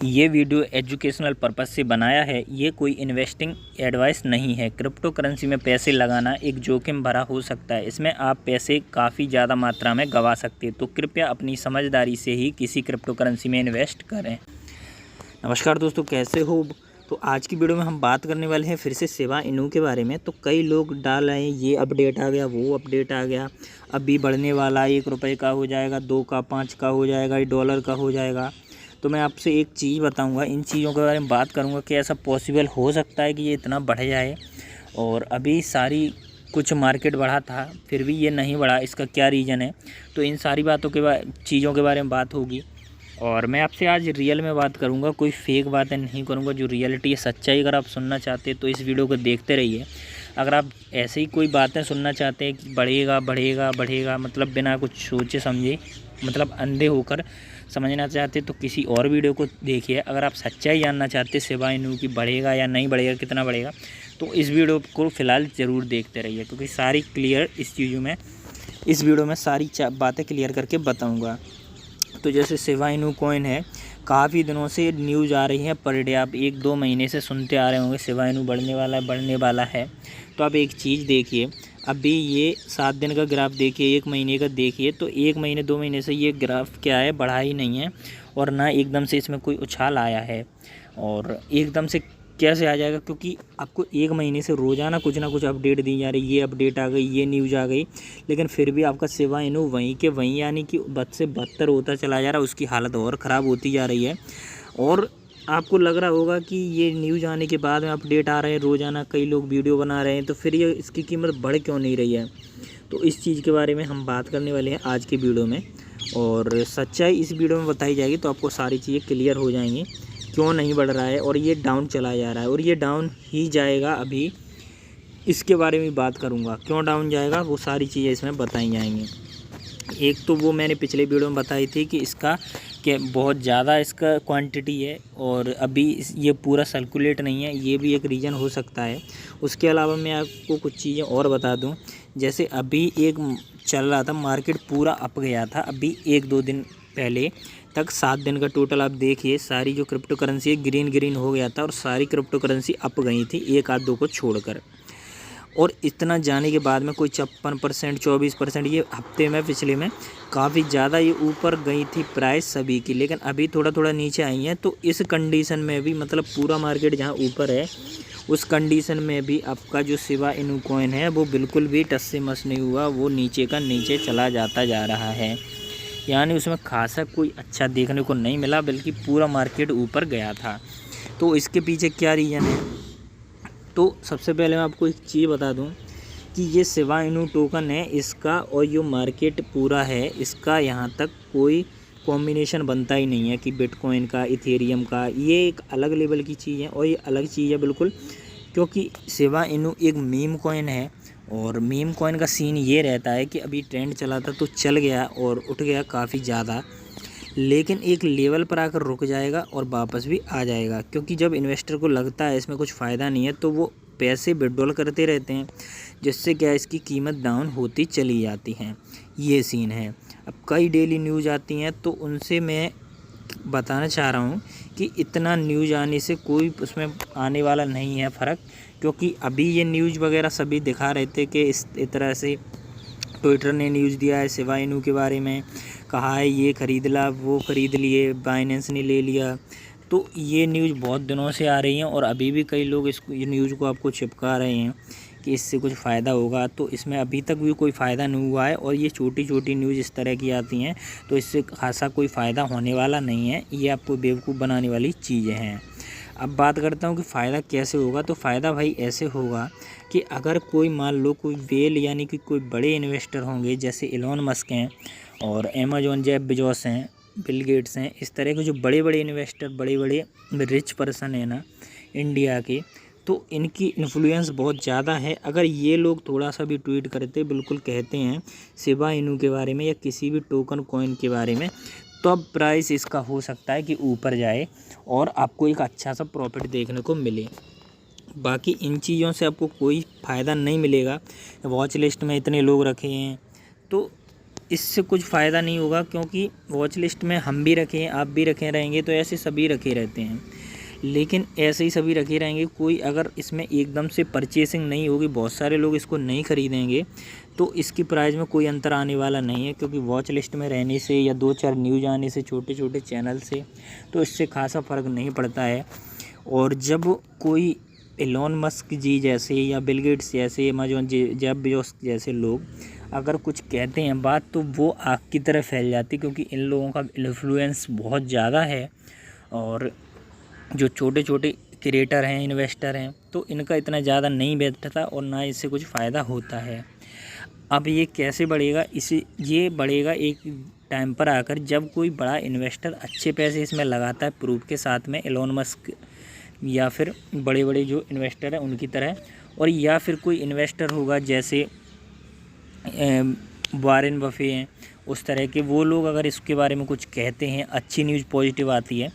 ये video educational purpose से बनाया है। ये कोई इन्वेस्टिंग एडवाइस नहीं है। क्रिप्टो करेंसी में पैसे लगाना एक जोखिम भरा हो सकता है। इसमें आप पैसे काफ़ी ज़्यादा मात्रा में गंवा सकते हैं। तो कृपया अपनी समझदारी से ही किसी क्रिप्टो करेंसी में इन्वेस्ट करें। नमस्कार दोस्तों, कैसे हो? तो आज की वीडियो में हम बात करने वाले हैं फिर से शिबा इनू के बारे में। तो कई लोग डाल रहे हैं ये अपडेट आ गया, वो अपडेट आ गया, अभी बढ़ने वाला, 1 रुपये का हो जाएगा, 2 का, 5 का हो जाएगा, $1 का हो जाएगा। तो मैं आपसे एक चीज़ बताऊंगा, इन चीज़ों के बारे में बात करूंगा कि ऐसा पॉसिबल हो सकता है कि ये इतना बढ़ जाए। और अभी सारी कुछ मार्केट बढ़ा था फिर भी ये नहीं बढ़ा, इसका क्या रीज़न है? तो इन सारी बातों के चीज़ों के बारे में बात होगी। और मैं आपसे आज रियल में बात करूंगा, कोई फेक बातें नहीं करूंगा, जो रियलिटी है, सच्चाई अगर आप सुनना चाहते हैं तो इस वीडियो को देखते रहिए। अगर आप ऐसे ही कोई बातें सुनना चाहते हैं कि बढ़ेगा बढ़ेगा बढ़ेगा, मतलब बिना कुछ सोचे समझे, मतलब अंधे होकर समझना चाहते तो किसी और वीडियो को देखिए। अगर आप सच्चाई जानना चाहते शिबा इनू की बढ़ेगा या नहीं बढ़ेगा, कितना बढ़ेगा, तो इस वीडियो को फ़िलहाल ज़रूर देखते रहिए, क्योंकि सारी क्लियर इस वीडियो में सारी बातें क्लियर करके बताऊँगा। तो जैसे शिबा इनू कॉइन है, काफ़ी दिनों से न्यूज़ आ रही है पर डे, आप 1-2 महीने से सुनते आ रहे होंगे शिबा इनू बढ़ने वाला है। तो आप एक चीज़ देखिए, अभी ये 7 दिन का ग्राफ देखिए, 1 महीने का देखिए, तो 1 महीने 2 महीने से ये ग्राफ क्या है, बढ़ा ही नहीं है। और ना एकदम से इसमें कोई उछाल आया है। और एकदम से कैसे आ जाएगा, क्योंकि आपको 1 महीने से रोज़ाना कुछ ना कुछ अपडेट दी जा रही, ये अपडेट आ गई, ये न्यूज़ आ गई, लेकिन फिर भी आपका शिबा इनू वहीं के वहीं, यानी कि बद से बदतर होता चला जा रहा है, उसकी हालत और ख़राब होती जा रही है। और आपको लग रहा होगा कि ये न्यूज़ आने के बाद में अपडेट आ रहे हैं, रोज़ाना कई लोग वीडियो बना रहे हैं, तो फिर ये इसकी कीमत बढ़ क्यों नहीं रही है? तो इस चीज़ के बारे में हम बात करने वाले हैं आज की वीडियो में, और सच्चाई इस वीडियो में बताई जाएगी, तो आपको सारी चीज़ें क्लियर हो जाएंगी क्यों नहीं बढ़ रहा है और ये डाउन चला जा रहा है, और ये डाउन ही जाएगा। अभी इसके बारे में बात करूँगा, क्यों डाउन जाएगा, वो सारी चीज़ें इसमें बताई जाएंगी। एक तो वो मैंने पिछले वीडियो में बताई थी कि इसका कि बहुत ज़्यादा इसका क्वांटिटी है, और अभी ये पूरा सर्कुलेट नहीं है, ये भी एक रीज़न हो सकता है। उसके अलावा मैं आपको कुछ चीज़ें और बता दूं, जैसे अभी एक चल रहा था, मार्केट पूरा अप गया था, अभी 1-2 दिन पहले तक 7 दिन का टोटल आप देखिए, सारी जो क्रिप्टो करेंसी है ग्रीन हो गया था, और सारी क्रिप्टो करेंसी अप गई थी, 1-2 को छोड़कर। और इतना जाने के बाद में कोई 56%, 24%, ये हफ्ते में पिछले में काफ़ी ज़्यादा ये ऊपर गई थी प्राइस सभी की, लेकिन अभी थोड़ा थोड़ा नीचे आई हैं। तो इस कंडीशन में भी, मतलब पूरा मार्केट जहाँ ऊपर है, उस कंडीशन में भी आपका जो शिबा इनू कॉइन है वो बिल्कुल भी टस से मस नहीं हुआ, वो नीचे का नीचे चला जाता जा रहा है। यानी उसमें खासा कोई अच्छा देखने को नहीं मिला, बल्कि पूरा मार्केट ऊपर गया था। तो इसके पीछे क्या रीज़न है? तो सबसे पहले मैं आपको एक चीज़ बता दूं कि ये शिबा इनू टोकन है, इसका और जो मार्केट पूरा है, इसका यहाँ तक कोई कॉम्बिनेशन बनता ही नहीं है कि बिटकॉइन का, इथेरियम का, ये एक अलग लेवल की चीज़ है, और ये अलग चीज़ है बिल्कुल, क्योंकि शिबा इनू एक मीम कॉइन है। और मीम कॉइन का सीन ये रहता है कि अभी ट्रेंड चला था तो चल गया और उठ गया काफ़ी ज़्यादा, लेकिन एक लेवल पर आकर रुक जाएगा और वापस भी आ जाएगा, क्योंकि जब इन्वेस्टर को लगता है इसमें कुछ फ़ायदा नहीं है तो वो पैसे विड्रॉल करते रहते हैं, जिससे क्या इसकी कीमत डाउन होती चली जाती है। ये सीन है। अब कई डेली न्यूज़ आती हैं, तो उनसे मैं बताना चाह रहा हूँ कि इतना न्यूज़ आने से कोई उसमें आने वाला नहीं है फ़र्क, क्योंकि अभी ये न्यूज़ वगैरह सभी दिखा रहे थे कि इस तरह से ट्विटर ने न्यूज़ दिया है शिबा इनू के बारे में, कहा है ये ख़रीद ला, वो ख़रीद लिए, बाइनेंस ने ले लिया। तो ये न्यूज़ बहुत दिनों से आ रही हैं, और अभी भी कई लोग ये न्यूज़ को आपको चिपका रहे हैं कि इससे कुछ फ़ायदा होगा, तो इसमें अभी तक भी कोई फ़ायदा नहीं हुआ है। और ये छोटी छोटी न्यूज़ इस तरह की आती हैं, तो इससे खासा कोई फ़ायदा होने वाला नहीं है, ये आपको बेवकूफ़ बनाने वाली चीज़ें हैं। अब बात करता हूँ कि फ़ायदा कैसे होगा। तो फ़ायदा भाई ऐसे होगा कि अगर कोई मान लो कोई वेल, यानी कि कोई बड़े इन्वेस्टर होंगे, जैसे एलोन मस्क हैं और अमेजॉन जेफ बेजोस हैं, बिल गेट्स हैं, इस तरह के जो बड़े बड़े इन्वेस्टर, बड़े बड़े रिच पर्सन है ना इंडिया के, तो इनकी इन्फ्लुएंस बहुत ज़्यादा है। अगर ये लोग थोड़ा सा भी ट्वीट करते, बिल्कुल कहते हैं शिबा इनू के बारे में या किसी भी टोकन कॉइन के बारे में, तो अब प्राइस इसका हो सकता है कि ऊपर जाए और आपको एक अच्छा सा प्रॉफिट देखने को मिले। बाकी इन चीज़ों से आपको कोई फ़ायदा नहीं मिलेगा। वॉच लिस्ट में इतने लोग रखे हैं, तो इससे कुछ फ़ायदा नहीं होगा, क्योंकि वॉच लिस्ट में हम भी रखें, आप भी रखे रहेंगे, तो ऐसे सभी रखे रहते हैं। लेकिन ऐसे ही सभी रखे रहेंगे, कोई अगर इसमें एकदम से परचेसिंग नहीं होगी, बहुत सारे लोग इसको नहीं खरीदेंगे, तो इसकी प्राइस में कोई अंतर आने वाला नहीं है। क्योंकि वॉच लिस्ट में रहने से या 2-4 न्यूज़ आने से छोटे छोटे चैनल से, तो इससे खासा फ़र्क नहीं पड़ता है। और जब कोई एलोन मस्क जी जैसे या बिल गेट्स जैसे, अमेजॉन जेफ बेजोस जैसे लोग अगर कुछ कहते हैं बात, तो वो आग की तरह फैल जाती, क्योंकि इन लोगों का इन्फ्लुएंस बहुत ज़्यादा है। और जो छोटे छोटे क्रिएटर हैं, इन्वेस्टर हैं, तो इनका इतना ज़्यादा नहीं बैठता और ना इससे कुछ फ़ायदा होता है। अब ये कैसे बढ़ेगा, ये बढ़ेगा एक टाइम पर आकर, जब कोई बड़ा इन्वेस्टर अच्छे पैसे इसमें लगाता है प्रूफ के साथ में, एलोन मस्क या फिर बड़े बड़े जो इन्वेस्टर हैं उनकी तरह, और या फिर कोई इन्वेस्टर होगा जैसे वॉरेन बफे हैं, उस तरह के वो लोग अगर इसके बारे में कुछ कहते हैं, अच्छी न्यूज़ पॉजिटिव आती है,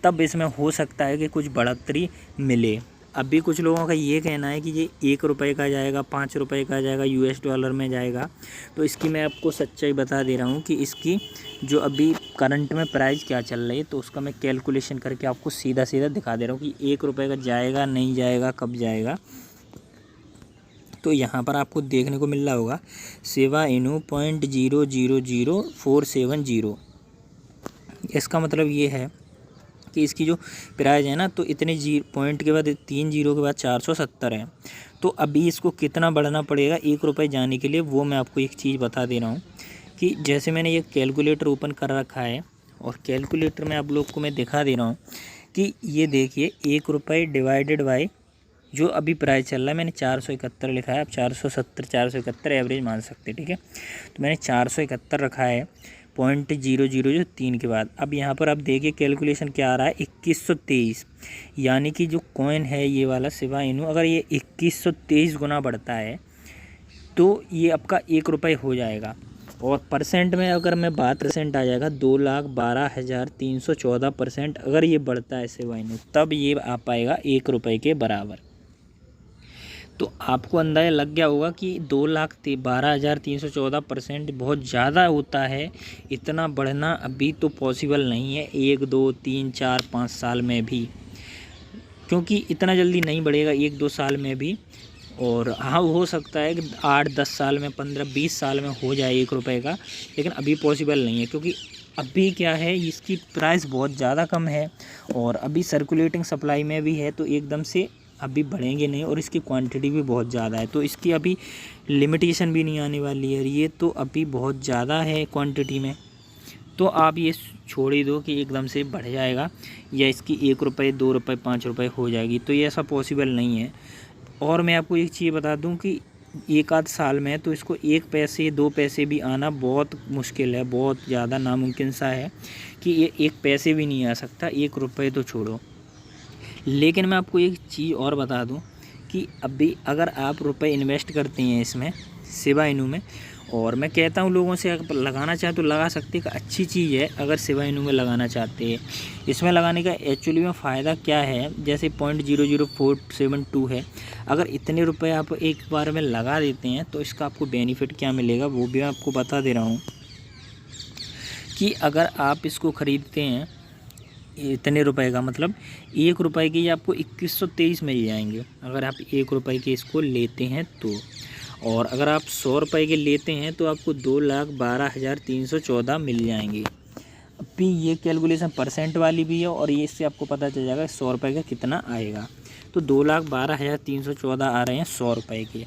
तब इसमें हो सकता है कि कुछ बढ़ोतरी मिले। अभी कुछ लोगों का ये कहना है कि ये 1 रुपये का जाएगा, 5 रुपये का जाएगा, US डॉलर में जाएगा। तो इसकी मैं आपको सच्चाई बता दे रहा हूँ कि इसकी जो अभी करंट में प्राइस क्या चल रही है, तो उसका मैं कैलकुलेशन करके आपको सीधा सीधा दिखा दे रहा हूँ कि 1 रुपये का जाएगा, नहीं जाएगा, कब जाएगा। तो यहाँ पर आपको देखने को मिल रहा होगा शिबा इनू 0.000470। इसका मतलब ये है कि इसकी जो प्राइस है ना, तो इतने पॉइंट के बाद 3 जीरो के बाद 470 है। तो अभी इसको कितना बढ़ना पड़ेगा 1 रुपये जाने के लिए, वो मैं आपको एक चीज़ बता दे रहा हूँ कि जैसे मैंने ये कैलकुलेटर ओपन कर रखा है, और कैलकुलेटर में आप लोग को मैं दिखा दे रहा हूँ कि ये देखिए 1 रुपये डिवाइडेड बाई जो अभी प्राइस चल रहा है, मैंने 471 लिखा है, आप 470 471 एवरेज मान सकते हैं, ठीक है। तो मैंने 471 रखा है 0.0003 के बाद। अब यहाँ पर आप देखिए कैलकुलेशन क्या आ रहा है, 2123, यानी कि जो कॉइन है ये वाला शिबा इनू, अगर ये 2123 गुना बढ़ता है तो ये आपका 1 रुपये हो जाएगा। और परसेंट में अगर मैं बात, परसेंट आ जाएगा 2,12,314% अगर ये बढ़ता है शिबा इनू, तब ये आ पाएगा 1 रुपये के बराबर। तो आपको अंदाज़ा लग गया होगा कि 2,12,314% बहुत ज़्यादा होता है। इतना बढ़ना अभी तो पॉसिबल नहीं है 1, 2, 3, 4, 5 साल में भी, क्योंकि इतना जल्दी नहीं बढ़ेगा 1-2 साल में भी। और हाँ, हो सकता है कि 8-10 साल में, 15-20 साल में हो जाए 1 रुपये का, लेकिन अभी पॉसिबल नहीं है, क्योंकि अभी क्या है, इसकी प्राइस बहुत ज़्यादा कम है और अभी सर्कुलेटिंग सप्लाई में भी है, तो एकदम से अभी बढ़ेंगे नहीं, और इसकी क्वांटिटी भी बहुत ज़्यादा है, तो इसकी अभी लिमिटेशन भी नहीं आने वाली है। ये तो अभी बहुत ज़्यादा है क्वांटिटी में, तो आप ये छोड़ ही दो कि एकदम से बढ़ जाएगा या इसकी 1 रुपये, 2 रुपये, 5 रुपये हो जाएगी, तो ये ऐसा पॉसिबल नहीं है। और मैं आपको एक चीज़ बता दूं कि 1-आध साल में तो इसको 1 पैसे 2 पैसे भी आना बहुत मुश्किल है, बहुत ज़्यादा नामुमकिन सा है कि ये 1 पैसे भी नहीं आ सकता, 1 रुपये तो छोड़ो। लेकिन मैं आपको एक चीज़ और बता दूं कि अभी अगर आप रुपए इन्वेस्ट करते हैं इसमें शिबा इनू में, और मैं कहता हूं लोगों से अगर लगाना चाहे तो लगा सकते हैं, अच्छी चीज़ है अगर शिबा इनू में लगाना चाहते हैं। इसमें लगाने का एक्चुअली में फ़ायदा क्या है, जैसे 0.00472 है, अगर इतने रुपए आप एक बार में लगा देते हैं तो इसका आपको बेनिफिट क्या मिलेगा वो भी मैं आपको बता दे रहा हूँ कि अगर आप इसको ख़रीदते हैं इतने रुपए का, मतलब 1 रुपये के आपको 2123 मिल जाएंगे अगर आप 1 रुपये के इसको लेते हैं तो। और अगर आप 100 रुपये के लेते हैं तो आपको 2,12,314 मिल जाएंगे। अभी ये कैलकुलेशन परसेंट वाली भी है और ये इससे आपको पता चल जाएगा 100 रुपये का कितना आएगा। तो 2,12,314 आ रहे हैं 100 रुपये के।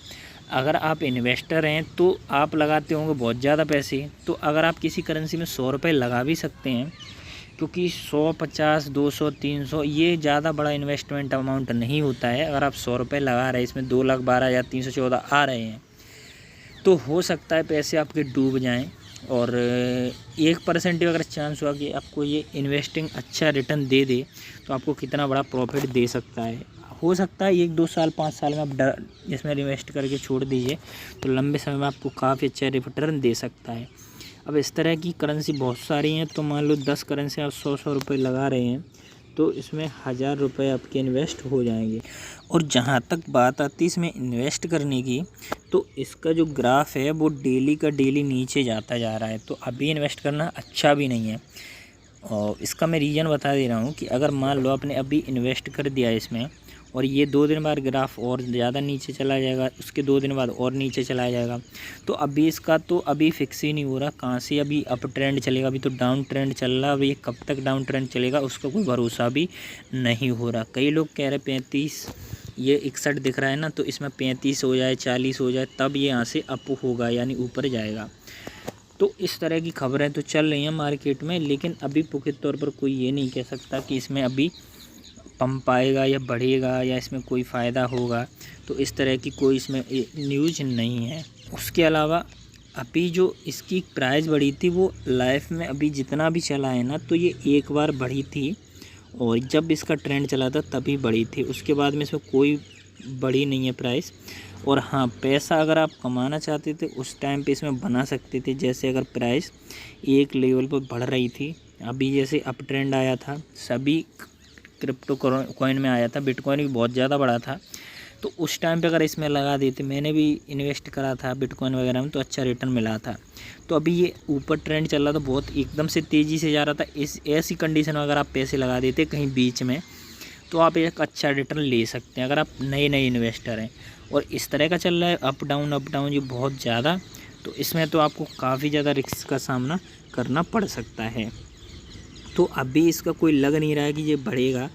अगर आप इन्वेस्टर हैं तो आप लगाते होंगे बहुत ज़्यादा पैसे, तो अगर आप किसी करेंसी में 100 रुपये लगा भी सकते हैं, क्योंकि 100, 50, 200, 300 ये ज़्यादा बड़ा इन्वेस्टमेंट अमाउंट नहीं होता है। अगर आप 100 रुपये लगा रहे हैं, इसमें 2,12,314 आ रहे हैं, तो हो सकता है पैसे आपके डूब जाएं। और 1% अगर चांस हुआ कि आपको ये इन्वेस्टिंग अच्छा रिटर्न दे दे तो आपको कितना बड़ा प्रॉफिट दे सकता है। हो सकता है 1-2 साल 5 साल में आप इसमें इन्वेस्ट करके छोड़ दीजिए तो लंबे समय में आपको काफ़ी अच्छा रिटर्न दे सकता है। अब इस तरह की करेंसी बहुत सारी हैं, तो मान लो 10 करेंसी आप 100-100 रुपये लगा रहे हैं तो इसमें 1000 रुपये आपके इन्वेस्ट हो जाएंगे। और जहाँ तक बात आती है इसमें इन्वेस्ट करने की, तो इसका जो ग्राफ है वो डेली का डेली नीचे जाता जा रहा है। तो अभी इन्वेस्ट करना अच्छा भी नहीं है। और इसका मैं रीज़न बता दे रहा हूँ कि अगर मान लो आपने अभी इन्वेस्ट कर दिया इसमें और ये 2 दिन बाद ग्राफ और ज़्यादा नीचे चला जाएगा, उसके 2 दिन बाद और नीचे चला जाएगा। तो अभी इसका तो अभी फिक्स ही नहीं हो रहा कहाँ से अभी अप ट्रेंड चलेगा। अभी तो डाउन ट्रेंड चल रहा है। अभी ये कब तक डाउन ट्रेंड चलेगा उसका कोई भरोसा भी नहीं हो रहा। कई लोग कह रहे 35, ये 61 दिख रहा है ना, तो इसमें 35 हो जाए, 40 हो जाए, तब ये यहाँ से अप होगा यानी ऊपर जाएगा। तो इस तरह की खबरें तो चल रही हैं मार्केट में, लेकिन अभी पुख्त तौर पर कोई ये नहीं कह सकता कि इसमें अभी पंप आएगा या बढ़ेगा या इसमें कोई फ़ायदा होगा। तो इस तरह की कोई इसमें न्यूज़ नहीं है। उसके अलावा अभी जो इसकी प्राइस बढ़ी थी वो लाइफ में अभी जितना भी चला है ना, तो ये एक बार बढ़ी थी और जब इसका ट्रेंड चला था तभी बढ़ी थी। उसके बाद में इसमें कोई बढ़ी नहीं है प्राइस। और हाँ, पैसा अगर आप कमाना चाहते थे उस टाइम पे इसमें बना सकते थे। जैसे अगर प्राइस एक लेवल पर बढ़ रही थी, अभी जैसे अप ट्रेंड आया था, सभी क्रिप्टो कॉइन में आया था, बिटकॉइन भी बहुत ज़्यादा बढ़ा था, तो उस टाइम पे अगर इसमें लगा देते, मैंने भी इन्वेस्ट करा था बिटकॉइन वगैरह में, तो अच्छा रिटर्न मिला था। तो अभी ये ऊपर ट्रेंड चल रहा था, बहुत एकदम से तेज़ी से जा रहा था। इस ऐसी कंडीशन में अगर आप पैसे लगा देते कहीं बीच में, तो आप एक अच्छा रिटर्न ले सकते हैं अगर आप नए इन्वेस्टर हैं। और इस तरह का चल रहा है अप डाउन ये बहुत ज़्यादा, तो इसमें तो आपको काफ़ी ज़्यादा रिस्क का सामना करना पड़ सकता है। तो अभी इसका कोई लग नहीं रहा है कि ये बढ़ेगा।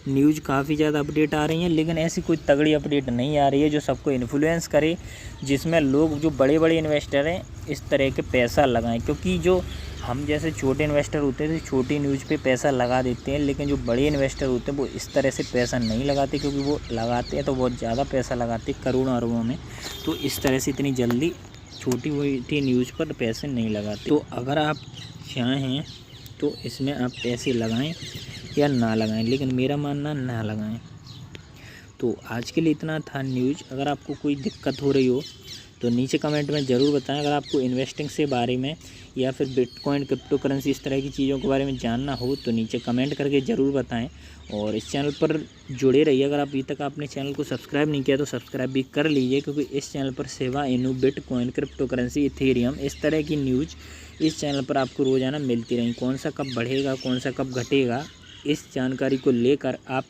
न्यूज़ काफ़ी ज़्यादा अपडेट आ रही हैं, लेकिन ऐसी कोई तगड़ी अपडेट नहीं आ रही है जो सबको इन्फ्लुएंस करे, जिसमें लोग जो बड़े इन्वेस्टर हैं इस तरह के पैसा लगाएं। क्योंकि जो हम जैसे छोटे इन्वेस्टर होते हैं तो छोटी न्यूज़ पे पैसा लगा देते हैं, लेकिन जो बड़े इन्वेस्टर होते हैं वो इस तरह से पैसा नहीं लगाते, क्योंकि वो लगाते हैं तो बहुत ज़्यादा पैसा लगाते हैं, करोड़ों अरबों में। तो इस तरह से इतनी जल्दी छोटी मोटी न्यूज़ पर पैसे नहीं लगाते। तो अगर आप चाहें तो इसमें आप पैसे लगाएं या ना लगाएं, लेकिन मेरा मानना ना लगाएं। तो आज के लिए इतना था न्यूज़। अगर आपको कोई दिक्कत हो रही हो तो नीचे कमेंट में ज़रूर बताएं। अगर आपको इन्वेस्टिंग से बारे में या फिर बिटकॉइन, क्रिप्टो करेंसी, इस तरह की चीज़ों के बारे में जानना हो तो नीचे कमेंट करके ज़रूर बताएं। और इस चैनल पर जुड़े रहिए। अगर अभी तक आपने चैनल को सब्सक्राइब नहीं किया तो सब्सक्राइब भी कर लीजिए, क्योंकि इस चैनल पर सेवा इनू, बिटकॉइन, क्रिप्टो करेंसी, इथेरियम, इस तरह की न्यूज़ इस चैनल पर आपको रोज़ाना मिलती रहेंगी। कौन सा कब बढ़ेगा, कौन सा कब घटेगा, इस जानकारी को लेकर आप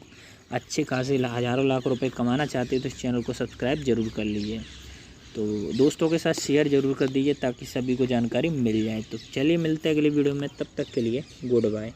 अच्छे खासे हज़ारों लाख रुपए कमाना चाहते हैं तो इस चैनल को सब्सक्राइब ज़रूर कर लीजिए। तो दोस्तों के साथ शेयर ज़रूर कर दीजिए ताकि सभी को जानकारी मिल जाए। तो चलिए मिलते हैं अगली वीडियो में, तब तक के लिए गुड बाय।